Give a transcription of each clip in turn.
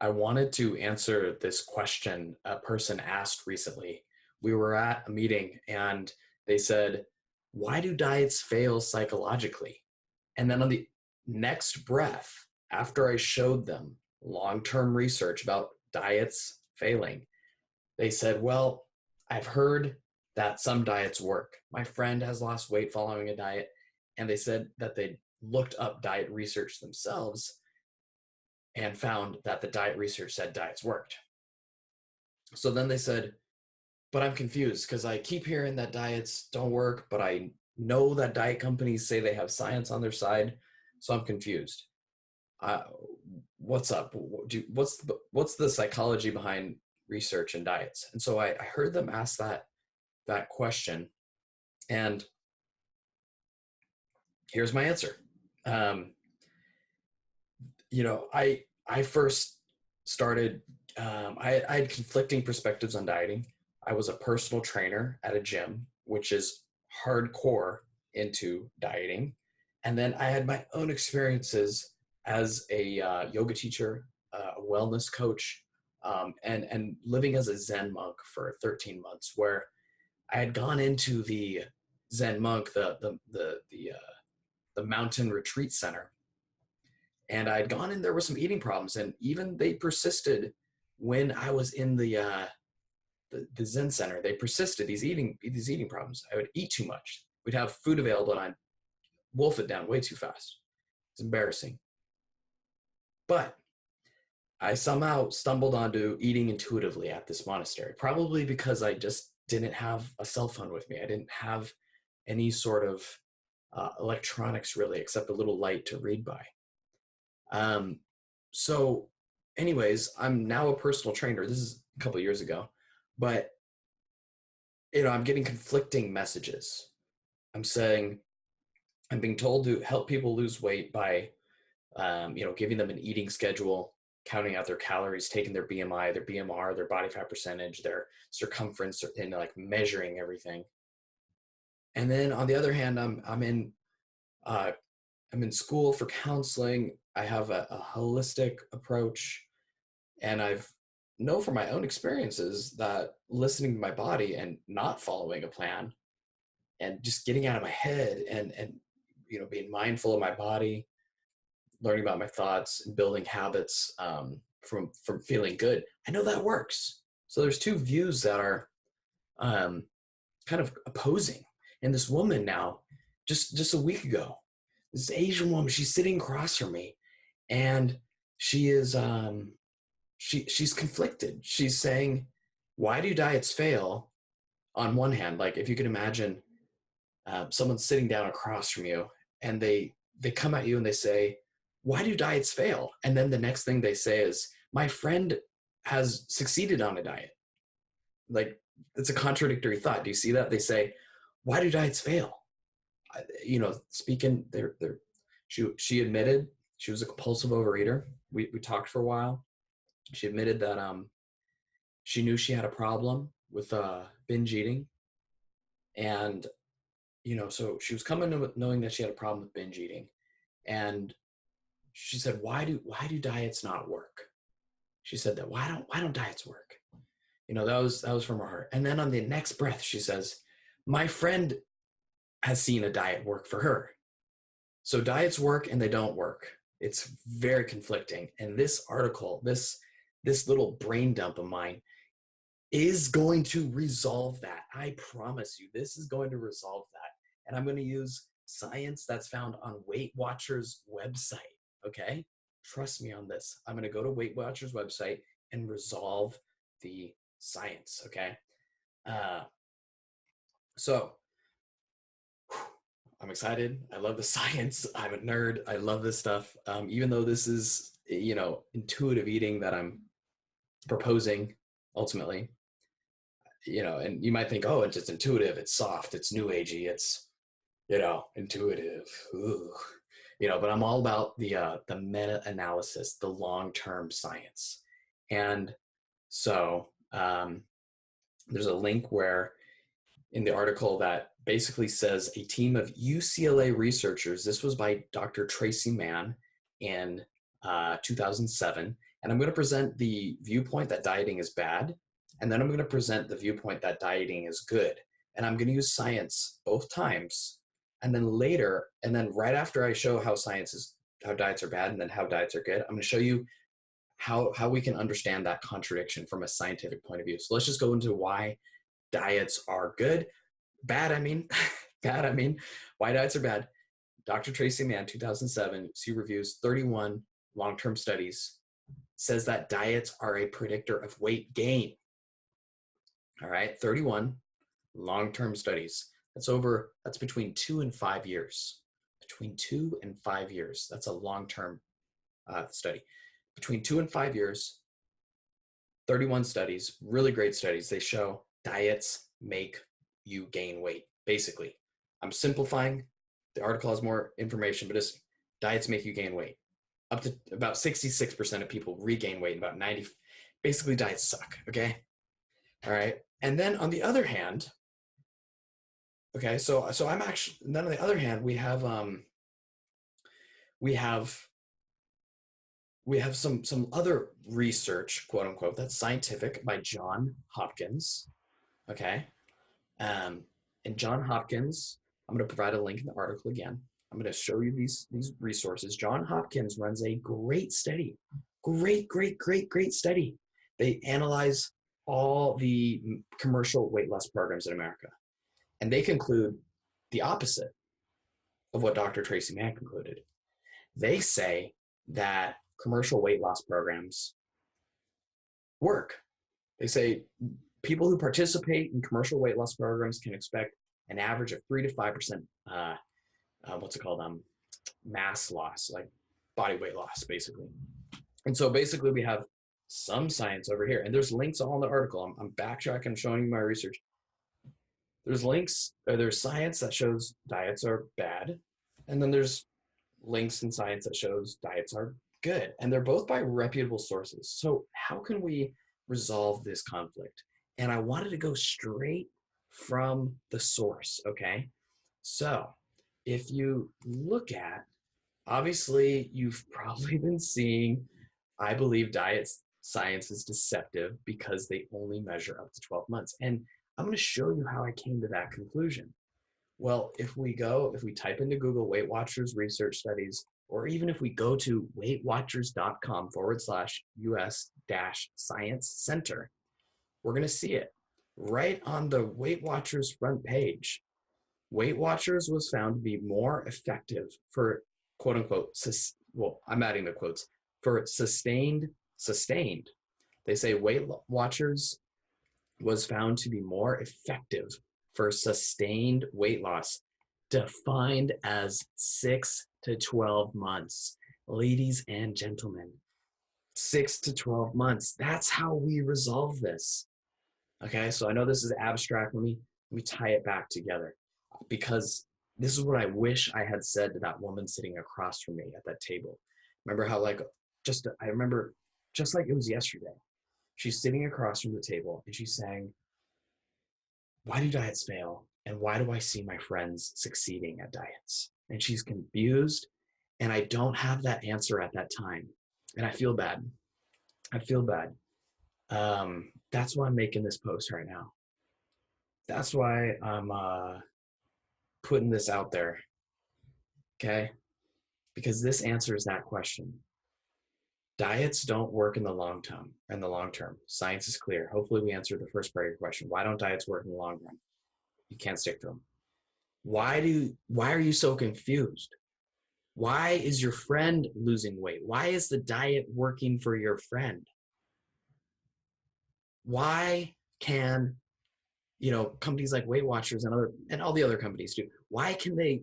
I wanted to answer this question a person asked recently. We were at a meeting and they said, why do diets fail psychologically? And then on the next breath, after I showed them long-term research about diets failing, they said, well, I've heard that some diets work. My friend has lost weight following a diet, and they said that they looked up diet research themselves and found that the diet research said diets worked. So then they said, but I'm confused because I keep hearing that diets don't work, but I know that diet companies say they have science on their side, so I'm confused. What's up? What's the psychology behind research and diets? And so I heard them ask that question, and here's my answer. I first started, I had conflicting perspectives on dieting. I was a personal trainer at a gym, which is hardcore into dieting. And then I had my own experiences as a yoga teacher, a wellness coach, and living as a Zen monk for 13 months, where I had gone into the Zen monk, the mountain retreat center, and I'd gone in there with some eating problems, and even they persisted when I was in the Zen center. They persisted, these eating problems. I would eat too much. We'd have food available and I'd wolf it down way too fast. It's embarrassing. But I somehow stumbled onto eating intuitively at this monastery, probably because I just didn't have a cell phone with me. I didn't have any sort of electronics really, except a little light to read by. So anyways, I'm now a personal trainer. This is a couple of years ago, but I'm getting conflicting messages. I'm being told to help people lose weight by, giving them an eating schedule, counting out their calories, taking their BMI, their BMR, their body fat percentage, their circumference, and like measuring everything. And then on the other hand, I'm in school for counseling. I have a holistic approach, and I've know from my own experiences that listening to my body and not following a plan and just getting out of my head and being mindful of my body, learning about my thoughts and building habits from feeling good, I know that works. So there's two views that are kind of opposing. And this woman now, just a week ago, this Asian woman, she's sitting across from me, and she is she's conflicted. She's saying, why do diets fail? On one hand, like if you can imagine someone sitting down across from you, and they come at you and they say, why do diets fail? And then the next thing they say is, my friend has succeeded on a diet. Like, it's a contradictory thought. Do you see that? They say, why do diets fail? Speaking there, she admitted she was a compulsive overeater. We talked for a while. She admitted that she knew she had a problem with binge eating, and so she was coming to knowing that she had a problem with binge eating, and she said, why do diets not work? She said that why don't diets work? That was from her heart. And then on the next breath, she says, my friend has seen a diet work for her. So diets work and they don't work. It's very conflicting. And this article, this little brain dump of mine is going to resolve that. I promise you, this is going to resolve that. And I'm going to use science that's found on Weight Watchers' website. Okay? Trust me on this. I'm going to go to Weight Watchers' website and resolve the science. Okay? So I'm excited. I love the science. I'm a nerd. I love this stuff. Even though this is, intuitive eating that I'm proposing ultimately, and you might think, oh, it's just intuitive. It's soft. It's new agey. It's, intuitive. Ooh. But I'm all about the meta-analysis, the long-term science. And so there's a link where in the article that basically says a team of UCLA researchers, this was by Dr. Tracy Mann in 2007, And I'm going to present the viewpoint that dieting is bad. And then I'm going to present the viewpoint that dieting is good. And I'm going to use science both times. And then later, and then right after I show how diets are bad and then how diets are good, I'm going to show you how we can understand that contradiction from a scientific point of view. So let's just go into why diets are good. Bad, I mean, bad, I mean, why diets are bad. Dr. Tracy Mann, 2007, she reviews 31 long-term studies, says that diets are a predictor of weight gain. All right, 31 long-term studies. That's between 2 and 5 years. Between 2 and 5 years. That's a long-term study. Between 2 and 5 years, 31 studies, really great studies. They show diets make you gain weight. Basically, I'm simplifying. The article has more information, but diets make you gain weight. Up to about 66% of people regain weight, about 90%. Basically, diets suck, okay? All right. And then on the other hand, okay, so I'm actually, then on the other hand, we have some other research, quote unquote, that's scientific by John Hopkins, okay? And John Hopkins, I'm going to provide a link in the article again. I'm going to show you these resources. John Hopkins runs a great study, great study. They analyze all the commercial weight loss programs in America, and they conclude the opposite of what Dr. Tracy Mann concluded. They say that commercial weight loss programs work. They say people who participate in commercial weight loss programs can expect an average of 3 to 5%, mass loss, like body weight loss, basically. And so basically we have some science over here, and there's links all in the article. I'm backtracking, I'm showing you my research. There's links, there's science that shows diets are bad, and then there's links in science that shows diets are good, and they're both by reputable sources. So how can we resolve this conflict? And I wanted to go straight from the source, okay? So if you look at, obviously you've probably been seeing, I believe diet science is deceptive because they only measure up to 12 months. And I'm going to show you how I came to that conclusion. Well, if we type into Google Weight Watchers research studies, or even if we go to weightwatchers.com/US-science center, we're going to see it right on the Weight Watchers front page. Weight Watchers was found to be more effective for, quote unquote, I'm adding the quotes, for sustained. They say Weight Watchers was found to be more effective for sustained weight loss, defined as 6 to 12 months. Ladies and gentlemen, 6 to 12 months. That's how we resolve this. Okay, so I know this is abstract. Let me tie it back together, because this is what I wish I had said to that woman sitting across from me at that table. Remember how I remember just like it was yesterday. She's sitting across from the table and she's saying, why do diets fail? And why do I see my friends succeeding at diets? And she's confused, and I don't have that answer at that time. And I feel bad. That's why I'm making this post right now. That's why I'm putting this out there. Okay? Because this answers that question. Diets don't work in the long term. Science is clear. Hopefully we answered the first part of your question. Why don't diets work in the long run? You can't stick to them. Why are you so confused? Why is your friend losing weight? Why is the diet working for your friend? Why can, companies like Weight Watchers and all the other companies do, why can they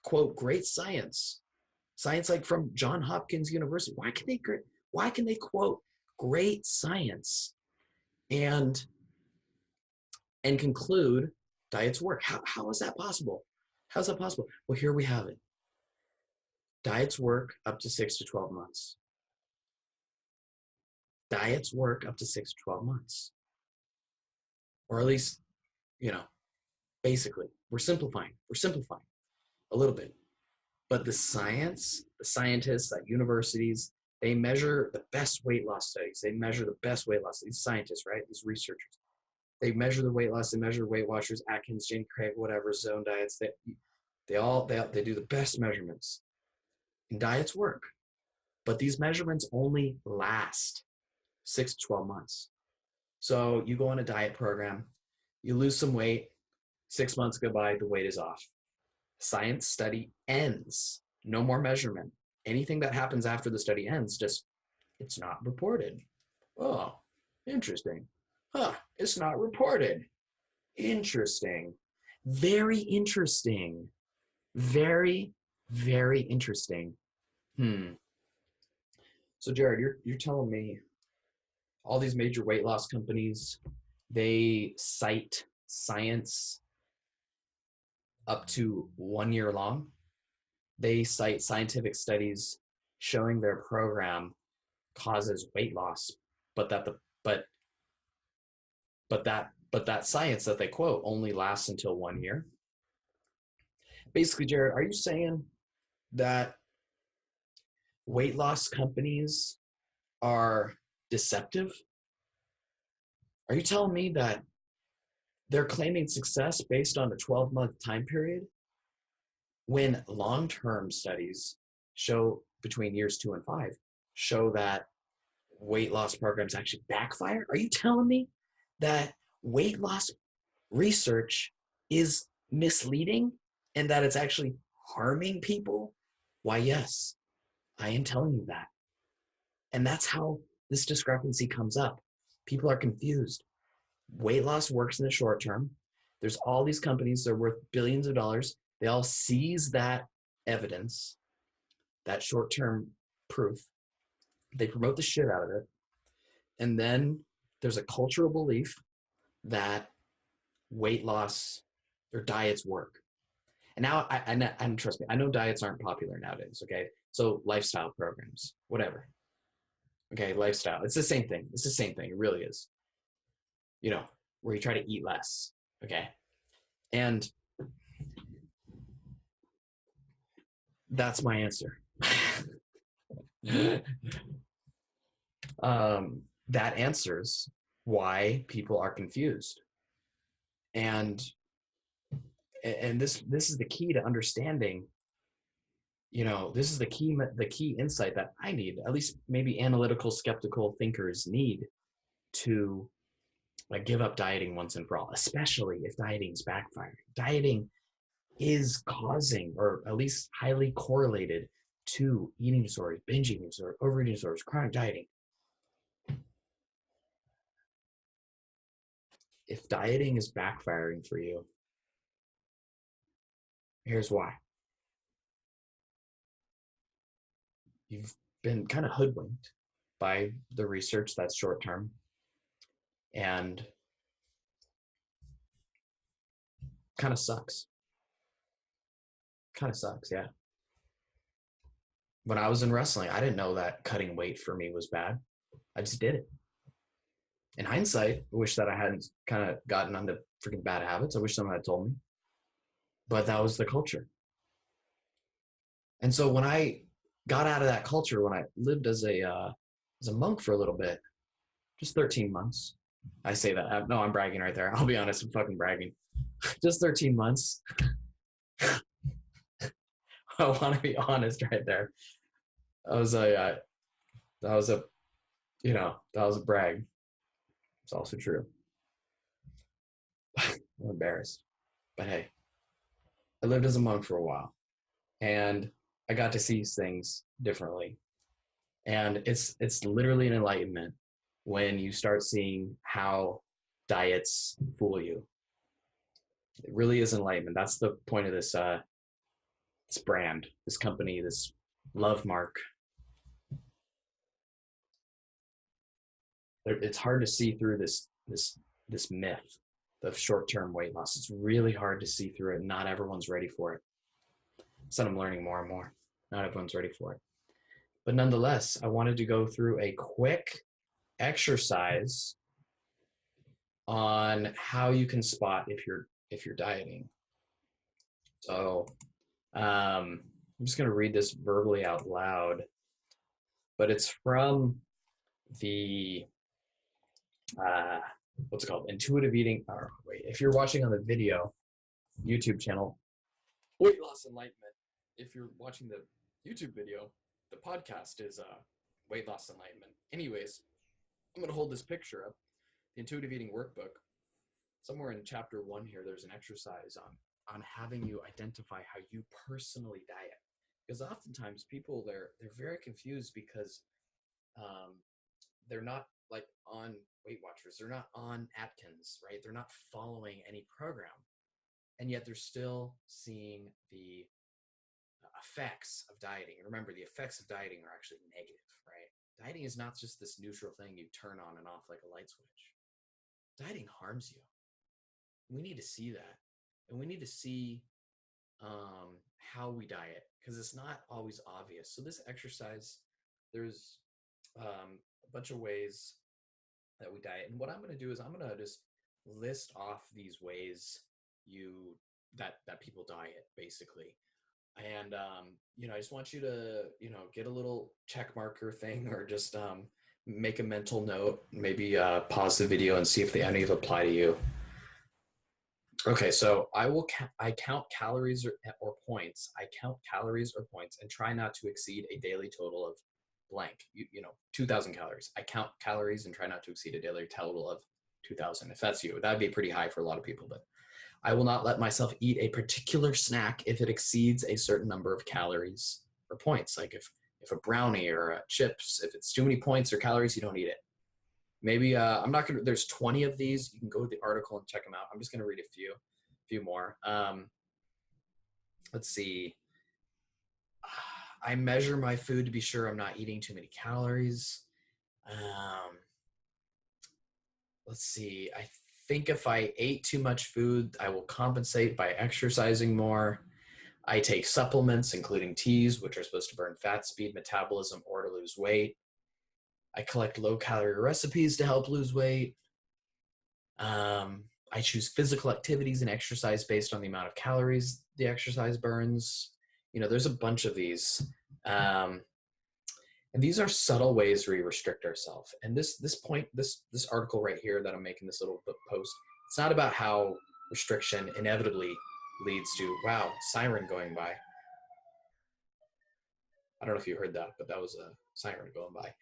quote great science like from Johns Hopkins University? Why can they quote great science and conclude diets work? How is that possible? How's that possible? Well, here we have it. Diets work up to 6 to 12 months. Diets work up to 6 to 12 months. Or at least, basically, we're simplifying a little bit. But the scientists at universities, They measure the best weight loss studies. They measure the best weight loss. These scientists, right? These researchers. They measure the weight loss. They measure Weight Watchers, Atkins, Jane Craig, whatever, zone diets. They do the best measurements. And diets work. But these measurements only last 6 to 12 months. So you go on a diet program, you lose some weight, 6 months go by, the weight is off. Science study ends. No more measurement. Anything that happens after the study ends, it's not reported. Oh, interesting. It's not reported. Interesting. Very interesting. Very, very interesting. So Jared, you're telling me all these major weight loss companies, they cite science up to 1 year long. They cite scientific studies showing their program causes weight loss, but that science that they quote only lasts until 1 year. Basically, Jared, are you saying that weight loss companies are deceptive? Are you telling me that they're claiming success based on a 12-month time period when long-term studies show between years 2 and 5 show that weight loss programs actually backfire? Are you telling me that weight loss research is misleading and that it's actually harming people? Why, yes, I am telling you that. And that's how this discrepancy comes up. People are confused. Weight loss works in the short term. There's all these companies, they're worth billions of dollars. They all seize that evidence, that short-term proof. They promote the shit out of it. And then there's a cultural belief that weight loss or diets work. And now, and trust me, I know diets aren't popular nowadays, okay? So lifestyle programs, whatever. Okay, lifestyle. It's the same thing. It's the same thing. It really is. Where you try to eat less, okay? And that's my answer. That answers why people are confused. And this is the key to understanding, this is the key insight that I need, at least maybe analytical, skeptical thinkers need to give up dieting once and for all, especially if dieting is backfiring. Dieting is causing, or at least highly correlated to eating disorders, binge eating disorders, overeating disorders, chronic dieting. If dieting is backfiring for you, here's why. You've been kind of hoodwinked by the research that's short term, and kind of sucks. Yeah. When I was in wrestling, I didn't know that cutting weight for me was bad. I just did it. In hindsight, I wish that I hadn't kind of gotten onto freaking bad habits. I wish someone had told me. But that was the culture. And so when I got out of that culture, when I lived as a monk for a little bit, just 13 months. I say that. No, I'm bragging right there. I'll be honest, I'm fucking bragging. Just 13 months. I want to be honest right there. That was a brag. It's also true. I'm embarrassed. But hey, I lived as a monk for a while and I got to see things differently. And it's literally an enlightenment when you start seeing how diets fool you. It really is enlightenment. That's the point of this this brand, this company, this love mark. It's hard to see through this myth of short-term weight loss. It's really hard to see through it. Not everyone's ready for it. So I'm learning more and more. Not everyone's ready for it. But nonetheless, I wanted to go through a quick exercise on how you can spot if you're dieting. So I'm just going to read this verbally out loud. but it's from the what's it called? Intuitive eating. Or wait, if you're watching on the video YouTube channel, Weight Loss Enlightenment. If you're watching the YouTube video, the podcast is Weight Loss Enlightenment. Anyways, I'm gonna hold this picture up. The Intuitive Eating Workbook. Somewhere in chapter 1 here, there's an exercise on having you identify how you personally diet. Because oftentimes people they're very confused because they're not like on Weight Watchers, they're not on Atkins, right? They're not following any program, and yet they're still seeing the effects of dieting. And remember, the effects of dieting are actually negative, right? Dieting is not just this neutral thing you turn on and off like a light switch. Dieting harms you. We need to see that, and we need to see how we diet, because it's not always obvious. So this exercise, there's a bunch of ways that we diet, and what I'm going to do is I'm going to just list off these ways that people diet, basically. And I just want you to get a little check marker thing, or just make a mental note, maybe pause the video and see if any of apply to you. Okay, so I count calories or points. I count calories or points and try not to exceed a daily total of blank. 2,000 calories. I count calories and try not to exceed a daily total of 2,000. If that's you, that'd be pretty high for a lot of people. But I will not let myself eat a particular snack if it exceeds a certain number of calories or points. Like if a brownie or chips, if it's too many points or calories, you don't eat it. Maybe I'm not gonna. There's 20 of these. You can go to the article and check them out. I'm just gonna read a few more. Let's see. I measure my food to be sure I'm not eating too many calories. Let's see. I think if I ate too much food, I will compensate by exercising more. I take supplements, including teas, which are supposed to burn fat, speed metabolism, or to lose weight. I collect low-calorie recipes to help lose weight. I choose physical activities and exercise based on the amount of calories the exercise burns. There's a bunch of these. And these are subtle ways we restrict ourselves. And this article right here that I'm making, this little post, it's not about how restriction inevitably leads to, wow, siren going by. I don't know if you heard that, but that was a siren going by.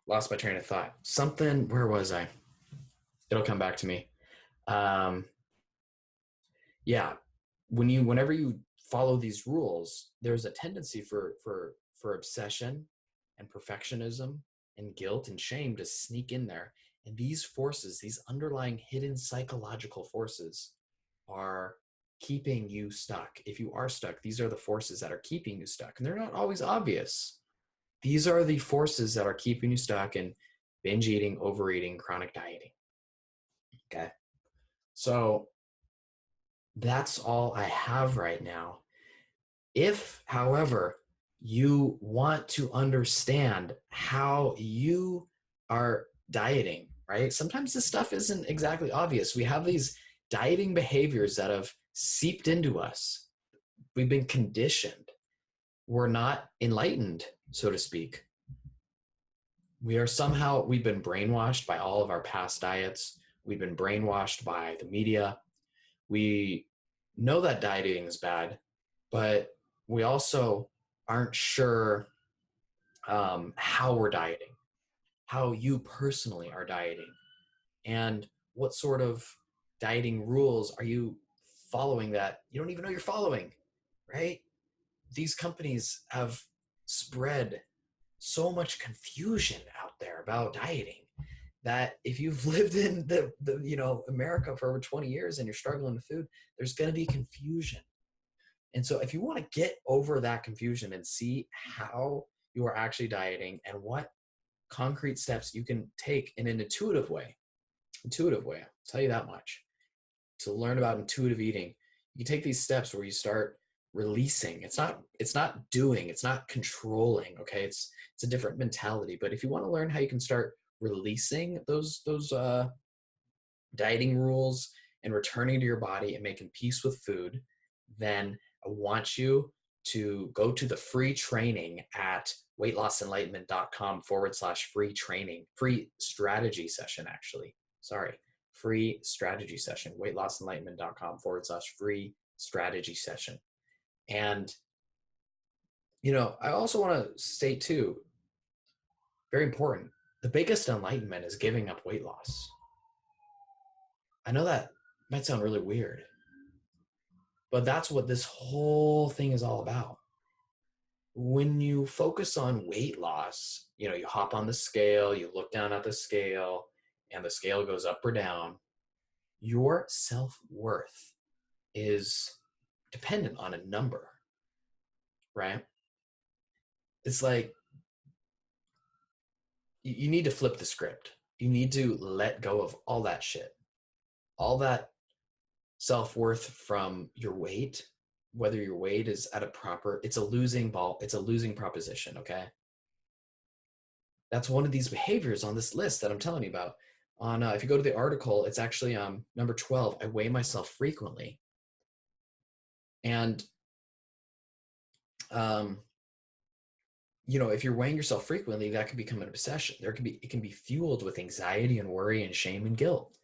Lost my train of thought. Where was I? It'll come back to me. Whenever you follow these rules, there's a tendency for obsession and perfectionism and guilt and shame to sneak in there. And these forces, these underlying hidden psychological forces, are keeping you stuck. If you are stuck, these are the forces that are keeping you stuck. And they're not always obvious. These are the forces that are keeping you stuck in binge eating, overeating, chronic dieting. Okay. So that's all I have right now. If, however, you want to understand how you are dieting, right? Sometimes this stuff isn't exactly obvious. We have these dieting behaviors that have seeped into us. We've been conditioned. We're not enlightened, so to speak. We've been brainwashed by all of our past diets. We've been brainwashed by the media. We know that dieting is bad, but we also aren't sure how we're dieting, how you personally are dieting, and what sort of dieting rules are you following that you don't even know you're following, right? These companies have spread so much confusion out there about dieting that if you've lived in the America for over 20 years and you're struggling with food, there's going to be confusion. And so if you want to get over that confusion and see how you are actually dieting and what concrete steps you can take in an intuitive way, I'll tell you that much, to learn about intuitive eating, you take these steps where you start releasing. It's not doing, it's not controlling. Okay. It's a different mentality. But if you want to learn how you can start releasing those dieting rules and returning to your body and making peace with food, then I want you to go to the free training at weightlossenlightenment.com/free training, free strategy session, actually. Sorry, free strategy session, weightlossenlightenment.com/free strategy session. And, I also want to state too, very important, the biggest enlightenment is giving up weight loss. I know that might sound really weird, but that's what this whole thing is all about. When you focus on weight loss, you hop on the scale, you look down at the scale, and the scale goes up or down, your self-worth is dependent on a number, right? It's like you need to flip the script. You need to let go of all that shit, all that self-worth from your weight, whether your weight is at it's a losing ball, it's a losing proposition, okay? That's one of these behaviors on this list that I'm telling you about. If you go to the article, it's actually number 12. I weigh myself frequently, and if you're weighing yourself frequently, that can become an obsession. It can be fueled with anxiety and worry and shame and guilt.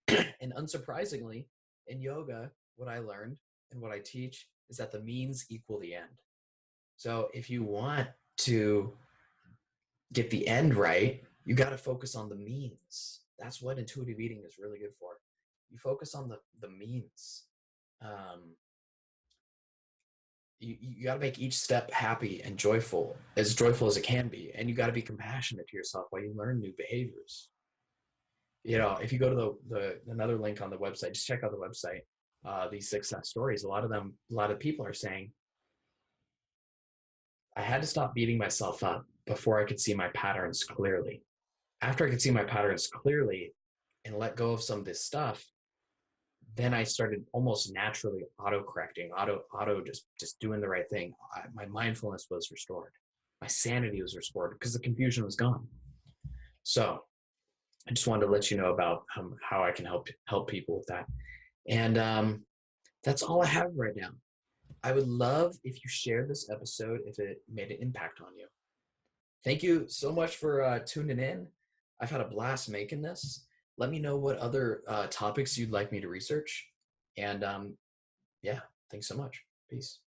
And unsurprisingly, in yoga, what I learned and what I teach is that the means equal the end. So if you want to get the end right, you got to focus on the means. That's what intuitive eating is really good for. You focus on the means. You got to make each step happy and joyful as it can be. And you got to be compassionate to yourself while you learn new behaviors. If you go to the another link on the website, just check out the website. These success stories, a lot of people are saying, I had to stop beating myself up before I could see my patterns clearly. After I could see my patterns clearly and let go of some of this stuff, then I started almost naturally auto-correcting, just doing the right thing. My mindfulness was restored. My sanity was restored because the confusion was gone. So I just wanted to let you know about how I can help people with that. And that's all I have right now. I would love if you shared this episode if it made an impact on you. Thank you so much for tuning in. I've had a blast making this. Let me know what other topics you'd like me to research. And yeah, thanks so much. Peace.